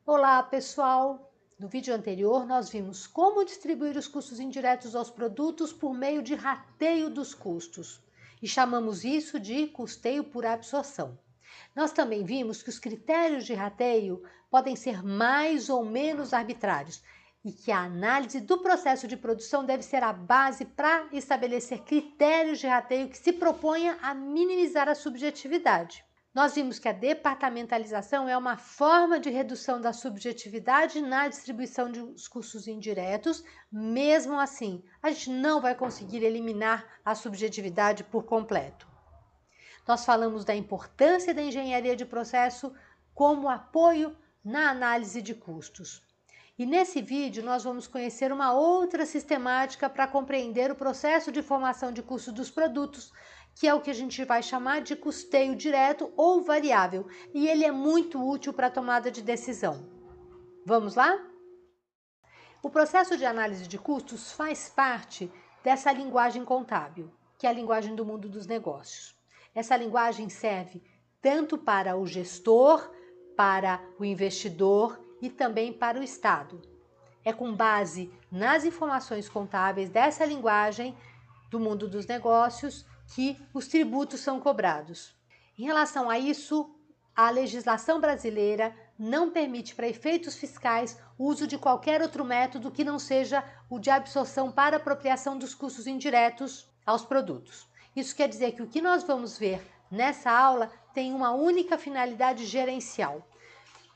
Olá, pessoal! No vídeo anterior, nós vimos como distribuir os custos indiretos aos produtos por meio de rateio dos custos e chamamos isso de custeio por absorção. Nós também vimos que os critérios de rateio podem ser mais ou menos arbitrários e que a análise do processo de produção deve ser a base para estabelecer critérios de rateio que se proponha a minimizar a subjetividade. Nós vimos que a departamentalização é uma forma de redução da subjetividade na distribuição dos custos indiretos. Mesmo assim, a gente não vai conseguir eliminar a subjetividade por completo. Nós falamos da importância da engenharia de processo como apoio na análise de custos. E nesse vídeo nós vamos conhecer uma outra sistemática para compreender o processo de formação de custo dos produtos, que é o que a gente vai chamar de custeio direto ou variável, e ele é muito útil para a tomada de decisão. Vamos lá? O processo de análise de custos faz parte dessa linguagem contábil, que é a linguagem do mundo dos negócios. Essa linguagem serve tanto para o gestor, para o investidor e também para o Estado. É com base nas informações contábeis dessa linguagem do mundo dos negócios que os tributos são cobrados. Em relação a isso, a legislação brasileira não permite, para efeitos fiscais, o uso de qualquer outro método que não seja o de absorção para apropriação dos custos indiretos aos produtos. Isso quer dizer que o que nós vamos ver nessa aula tem uma única finalidade gerencial.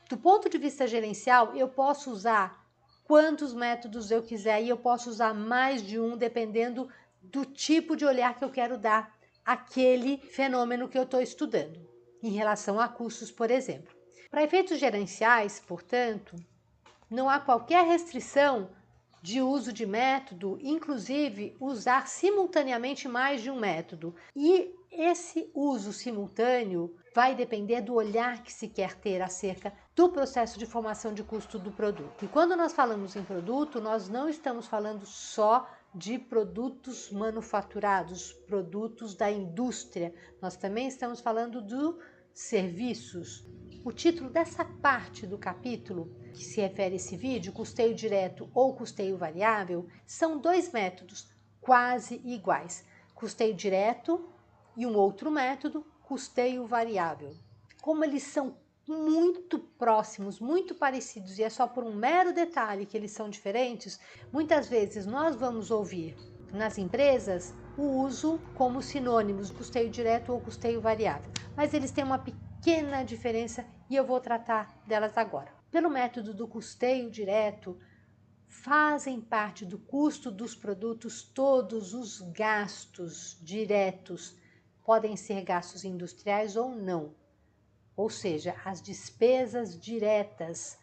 Do ponto de vista gerencial, eu posso usar quantos métodos eu quiser e eu posso usar mais de um dependendo do tipo de olhar que eu quero dar àquele fenômeno que eu estou estudando, em relação a custos, por exemplo. Para efeitos gerenciais, portanto, não há qualquer restrição de uso de método, inclusive usar simultaneamente mais de um método. E esse uso simultâneo vai depender do olhar que se quer ter acerca do processo de formação de custo do produto. E quando nós falamos em produto, nós não estamos falando só de produtos manufaturados, produtos da indústria. Nós também estamos falando dos serviços. O título dessa parte do capítulo, que se refere a esse vídeo, custeio direto ou custeio variável, são dois métodos quase iguais. Custeio direto e um outro método, custeio variável. Como eles são muito próximos, muito parecidos, e é só por um mero detalhe que eles são diferentes, muitas vezes nós vamos ouvir nas empresas o uso como sinônimos, custeio direto ou custeio variável. Mas eles têm uma pequena diferença e eu vou tratar delas agora. Pelo método do custeio direto, fazem parte do custo dos produtos todos os gastos diretos, podem ser gastos industriais ou não, ou seja, as despesas diretas,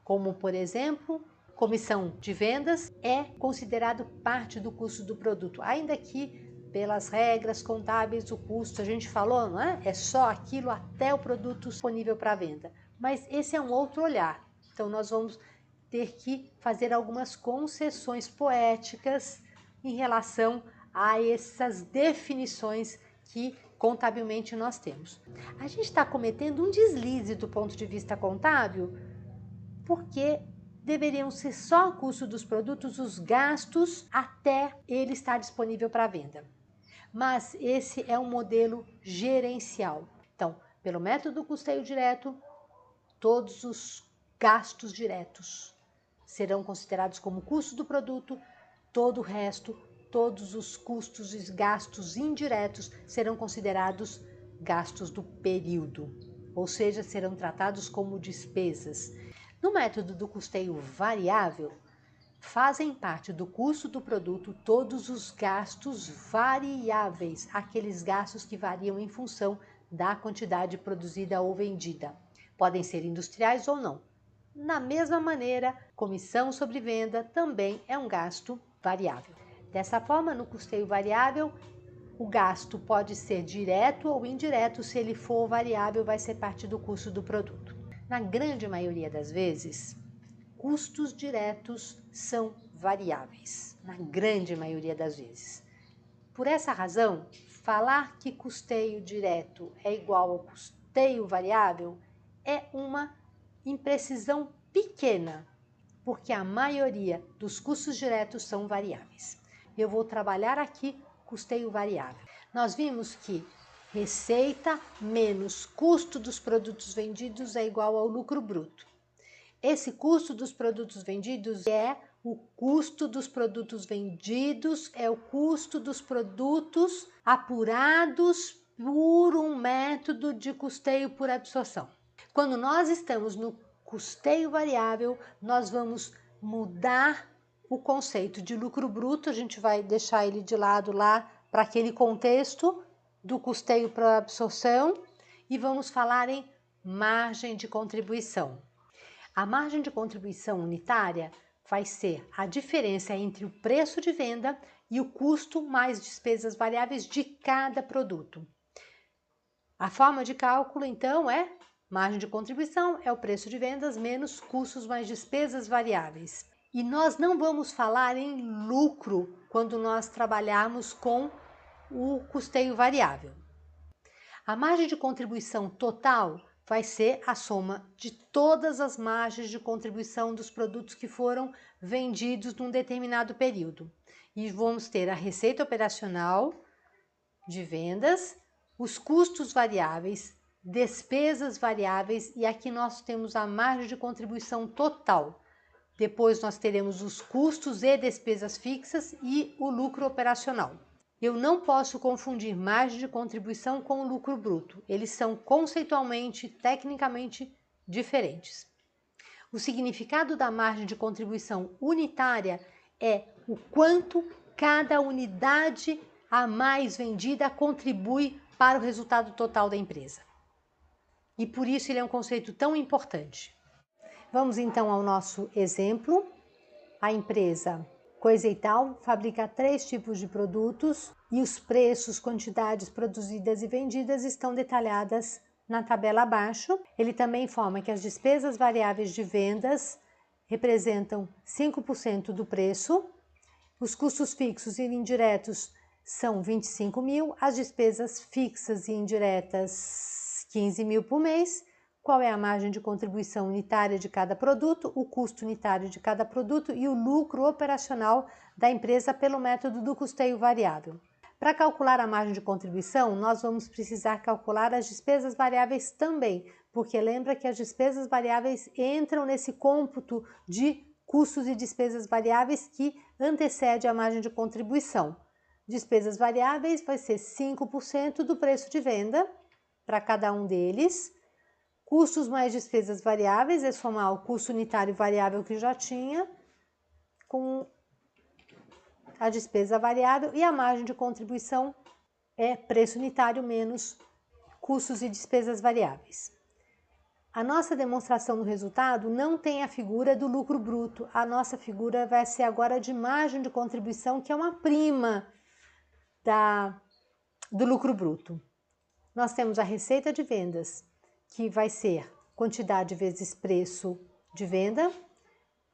como por exemplo, comissão de vendas, é considerado parte do custo do produto, ainda que pelas regras contábeis o custo, a gente falou, não é? É só aquilo até o produto disponível para venda, mas esse é um outro olhar, então nós vamos ter que fazer algumas concessões poéticas em relação a essas definições que contabilmente nós temos. A gente está cometendo um deslize do ponto de vista contábil, porque deveriam ser só o custo dos produtos, os gastos até ele estar disponível para venda. Mas esse é um modelo gerencial. Então, pelo método custeio direto, todos os gastos diretos serão considerados como custo do produto, todo o resto, todos os custos e gastos indiretos serão considerados gastos do período, ou seja, serão tratados como despesas. No método do custeio variável, fazem parte do custo do produto todos os gastos variáveis, aqueles gastos que variam em função da quantidade produzida ou vendida. Podem ser industriais ou não. Da mesma maneira, comissão sobre venda também é um gasto variável. Dessa forma, no custeio variável, o gasto pode ser direto ou indireto, se ele for variável, vai ser parte do custo do produto. Na grande maioria das vezes, custos diretos são variáveis, na grande maioria das vezes. Por essa razão, falar que custeio direto é igual ao custeio variável é uma imprecisão pequena, porque a maioria dos custos diretos são variáveis. Eu vou trabalhar aqui custeio variável. Nós vimos que receita menos custo dos produtos vendidos é igual ao lucro bruto. Esse custo dos produtos vendidos é o custo dos produtos vendidos, é o custo dos produtos apurados por um método de custeio por absorção. Quando nós estamos no custeio variável, nós vamos mudar o conceito de lucro bruto, a gente vai deixar ele de lado lá para aquele contexto do custeio por absorção e vamos falar em margem de contribuição. A margem de contribuição unitária vai ser a diferença entre o preço de venda e o custo mais despesas variáveis de cada produto. A forma de cálculo, então, é margem de contribuição é o preço de vendas menos custos mais despesas variáveis. E nós não vamos falar em lucro quando nós trabalharmos com o custeio variável. A margem de contribuição total vai ser a soma de todas as margens de contribuição dos produtos que foram vendidos num determinado período. E vamos ter a receita operacional de vendas, os custos variáveis, despesas variáveis e aqui nós temos a margem de contribuição total. Depois nós teremos os custos e despesas fixas e o lucro operacional. Eu não posso confundir margem de contribuição com o lucro bruto. Eles são conceitualmente, tecnicamente diferentes. O significado da margem de contribuição unitária é o quanto cada unidade a mais vendida contribui para o resultado total da empresa. E por isso ele é um conceito tão importante. Vamos então ao nosso exemplo. A empresa Coisa e Tal fabrica 3 tipos de produtos e os preços, quantidades produzidas e vendidas estão detalhadas na tabela abaixo. Ele também informa que as despesas variáveis de vendas representam 5% do preço, os custos fixos e indiretos são 25 mil, as despesas fixas e indiretas 15 mil por mês. Qual é a margem de contribuição unitária de cada produto, o custo unitário de cada produto e o lucro operacional da empresa pelo método do custeio variável. Para calcular a margem de contribuição, nós vamos precisar calcular as despesas variáveis também, porque lembra que as despesas variáveis entram nesse cômputo de custos e despesas variáveis que antecede a margem de contribuição. Despesas variáveis vai ser 5% do preço de venda para cada um deles. Custos mais despesas variáveis é somar o custo unitário variável que já tinha com a despesa variável e a margem de contribuição é preço unitário menos custos e despesas variáveis. A nossa demonstração do resultado não tem a figura do lucro bruto. A nossa figura vai ser agora de margem de contribuição, que é uma prima do lucro bruto. Nós temos a receita de vendas, que vai ser quantidade vezes preço de venda,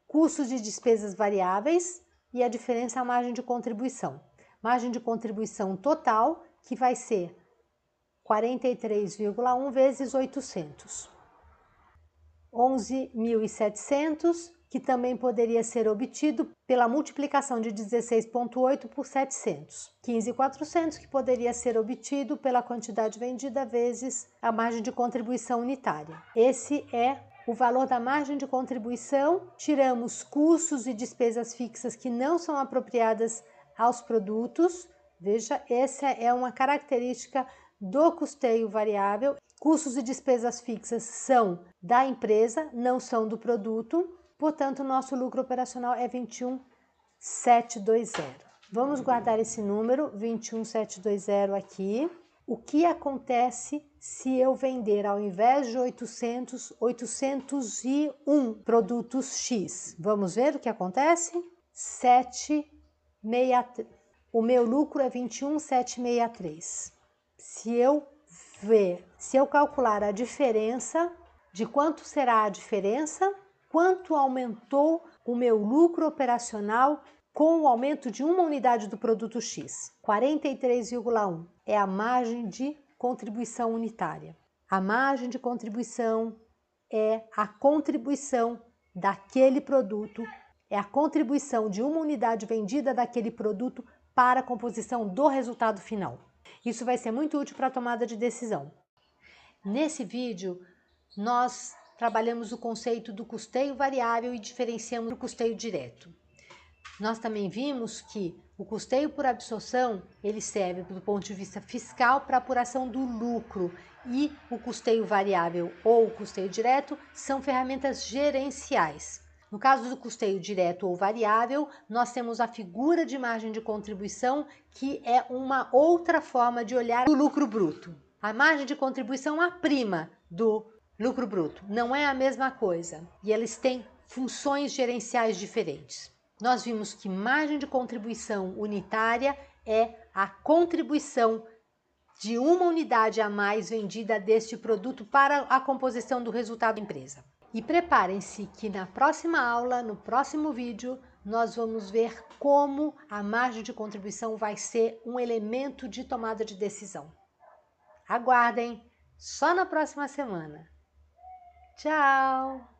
custos de despesas variáveis e a diferença é a margem de contribuição. Margem de contribuição total, que vai ser 43,1 vezes 800. 11.700, que também poderia ser obtido pela multiplicação de 16,8 por 700. 15.400, que poderia ser obtido pela quantidade vendida vezes a margem de contribuição unitária. Esse é o valor da margem de contribuição. Tiramos custos e despesas fixas que não são apropriadas aos produtos. Veja, essa é uma característica do custeio variável. Custos e despesas fixas são da empresa, não são do produto. Portanto, nosso lucro operacional é 21.720. Vamos guardar esse número, 21.720 aqui. O que acontece se eu vender, ao invés de 800, 801 produtos X? Vamos ver o que acontece? 763. O meu lucro é 21.763. Se eu calcular a diferença, de quanto será a diferença? Quanto aumentou o meu lucro operacional com o aumento de uma unidade do produto X? 43,1 é a margem de contribuição unitária. A margem de contribuição é a contribuição daquele produto, é a contribuição de uma unidade vendida daquele produto para a composição do resultado final. Isso vai ser muito útil para a tomada de decisão. Nesse vídeo, nós trabalhamos o conceito do custeio variável e diferenciamos o custeio direto. Nós também vimos que o custeio por absorção, ele serve do ponto de vista fiscal para apuração do lucro, e o custeio variável ou o custeio direto são ferramentas gerenciais. No caso do custeio direto ou variável, nós temos a figura de margem de contribuição, que é uma outra forma de olhar o lucro bruto. A margem de contribuição é a prima do lucro bruto, não é a mesma coisa, e eles têm funções gerenciais diferentes. Nós vimos que margem de contribuição unitária é a contribuição de uma unidade a mais vendida deste produto para a composição do resultado da empresa. E preparem-se que na próxima aula, no próximo vídeo, nós vamos ver como a margem de contribuição vai ser um elemento de tomada de decisão. Aguardem, só na próxima semana. Tchau!